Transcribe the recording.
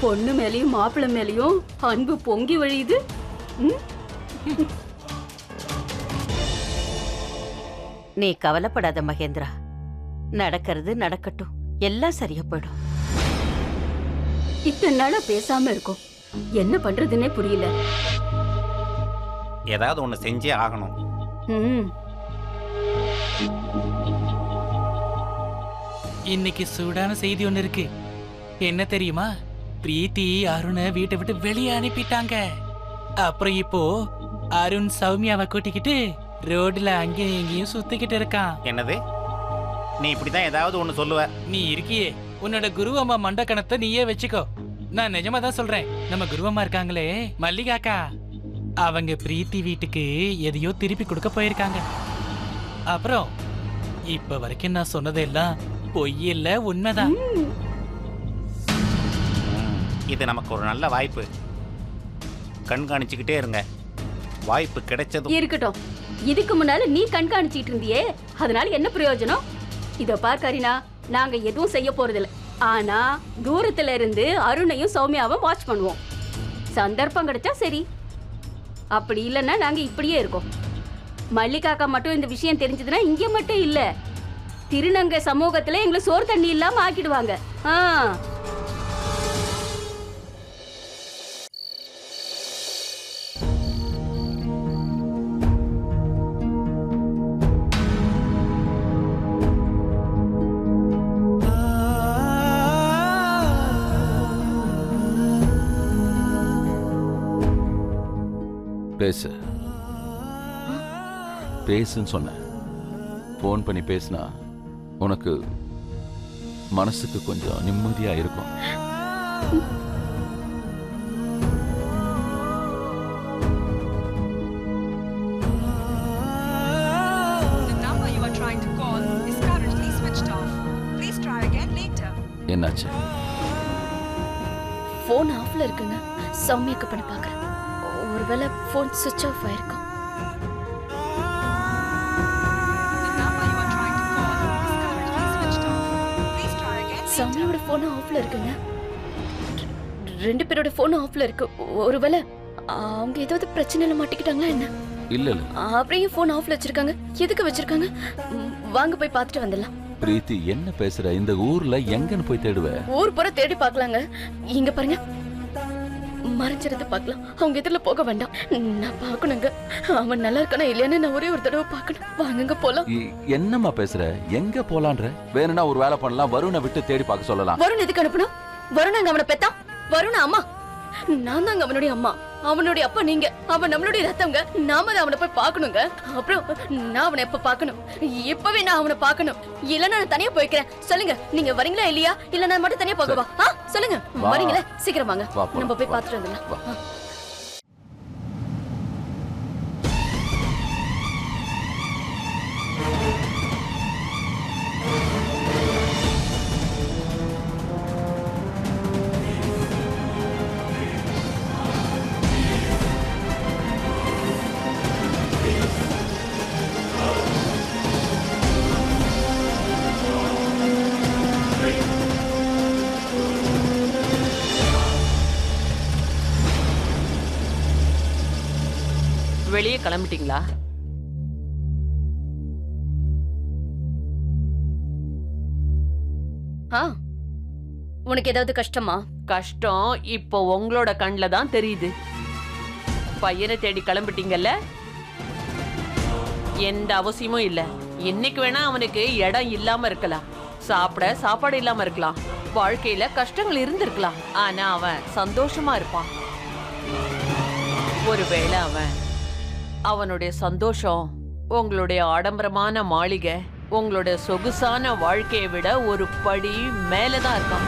பொண்ணு மேலயும் மாப்பிள்ளை மேலயும் அன்பு பொங்கி வழியுது. நீ கவலைப்படாத மகேந்திரா, நடக்கிறது நடக்கட்டும், எல்லாம் சரியா போயிடும். இத்தனை நாளா பேசாம இருக்கும், என்ன பண்றதுன்னே புரியல. ஏதாவது ஒண்ணு செஞ்சே ஆகணும். இன்னைக்கு சூடான செய்தி ஒண்ணு இருக்கு. என்ன தெரியுமா? பிரீத்தி அருணை வீட்டை விட்டு வெளியே அனுப்பிட்டாங்க. அப்புறம் இப்போ அருண் சௌமியாவை கூட்டிக்கிட்டு ரோட்ல அங்கேயும் எங்கேயும் சுத்திக்கிட்டு இருக்கான். என்னது? நீ இப்படிதான் ஏதாவது ஒண்ணு சொல்லுவ. நீ இருக்கியே, உன்னோட குருவம்மா மண்டக்கணத்தை நீயே வச்சுக்கோ. நான் நிஜமா தான் சொல்றேன். நம்ம குருவம்மா இருக்காங்களே மல்லிகாக்கா, அவங்க பிரீத்தி வீட்டுக்கு எதையோ திருப்பி கொடுக்க போயிருக்காங்க. அப்புறம் இப்ப வரைக்கும் நான் சொன்னதெல்லாம் பொய் இல்ல, உண்மைதான். இது நமக்கு ஒரு நல்ல வாய்ப்பு. கண்காணிச்சுக்கிட்டே இருங்க, வாய்ப்பு கிடைச்சது இருக்கட்டும். இதுக்கு முன்னால நீ கண்காணிச்சிட்டு இருந்தியே, அதனால என்ன பிரயோஜனம்? இத பார் கரீனா, நாங்க எதுவும் செய்ய போறதில்ல. ஆனா தூரத்துல இருந்து அருணையும் சௌமியாவும் வாட்ச் பண்ணுவோம். சந்தர்ப்பம் கிடைச்சா சரி, அப்படி இல்லைன்னா நாங்க இப்படியே இருக்கோம். மல்லிகாக்கா மட்டும் இந்த விஷயம் தெரிஞ்சதுன்னா இங்க மட்டும் இல்ல, திருநங்கை சமூகத்துல எங்களை சோறு தண்ணி இல்லாம ஆக்கிடுவாங்க. பேசு பேசுன்னு சொன்ன. போன் பண்ணி பேசினா உனக்கு மனசுக்கு கொஞ்சம் நிம்மதியா இருக்கும். என்னாச்சு? போன் ஆஃப்ல இருக்குங்க. சௌமியாக்கு பண்ணி பார்க்கறேன். ஒருவேளை போன் சுவிட்ச் ஆஃப் ஆயிருக்கும். சௌமியோட போன் ஆஃப்ல இருக்குங்க. ரெண்டு பேரோட போன் ஆஃப்ல இருக்கு. ஒருவேளை அவங்க ஏதாவது பிரச்சனையில மாட்டிக்கிட்டாங்களா என்ன? இல்ல இல்ல. அப்படியே போன் ஆஃப்ல வச்சிருக்காங்க. எதுக்கு வச்சிருக்காங்க? வாங்க போய் பார்த்துட்டு வந்துடலாம். பிரீத்தி என்ன பேசுற? இந்த ஊர்ல எங்கன்னு போய் தேடுவ? ஊர் பூரா தேடி பார்க்கலாங்க. இங்க பாருங்க, மறைஞ்சிருந்து பார்க்கலாம். அவங்க எதிரில போக வேண்டாம். நான் பார்க்கணுங்க. அவன் நல்லா இருக்கானா இல்லையான்னு நான் ஒரே ஒரு தடவை பார்க்கணும். வாங்குங்க போலாம். என்னம்மா பேசுற? எங்க போலான்ற? வேணும்னா ஒரு வேலை பண்ணலாம், வருணை விட்டு தேடி பார்க்க சொல்லலாம். வருண் எதுக்கு அனுப்பணும்? வருணாங்க அவனை பெத்தான். வருணா அம்மா, நான் தாங்க அவனுடைய அம்மா. அவனுடைய அப்பா நீங்க. அவன் நம்மளுடைய ரத்தம்ங்க. நாம தான் அவனை போய் பார்க்கணுங்க. அப்புறம் நான் அவனை எப்ப பார்க்கணும்? இப்பவே நான் அவனை பார்க்கணும். இல்ல நான் தனியா போய்க்கிறேன். சொல்லுங்க, நீங்க வரீங்களா இல்லையா? இல்ல நான் மட்டும் தனியா போகவா? சொல்லுங்க, வரீங்களா? சீக்கிரம் வாங்க, நம்ம போய் பார்த்துட்டு வந்துடலாம். வெளியே கிளம்பிட்டீங்களா? உனக்கு ஏதாவது கஷ்டமா? கஷ்டம் இப்போ உங்களோட கண்ணில் தான் தெரியுது. பையனை தேடி கிளம்பிட்டீங்கல்ல, எந்த அவசியமும் இல்ல. இன்னைக்கு வேணா அவனுக்கு இடம் இல்லாம இருக்கலாம், சாப்பிட சாப்பாடு இல்லாம இருக்கலாம், வாழ்க்கையில கஷ்டங்கள் இருந்திருக்கலாம். ஆனா அவன் சந்தோஷமா இருப்பான். ஒருவேளை அவனுடைய சந்தோஷம் உங்களுடைய ஆடம்பரமான மாளிகை, உங்களுடைய சொகுசான வாழ்க்கையை விட ஒரு படி மேலதான் இருக்கான்.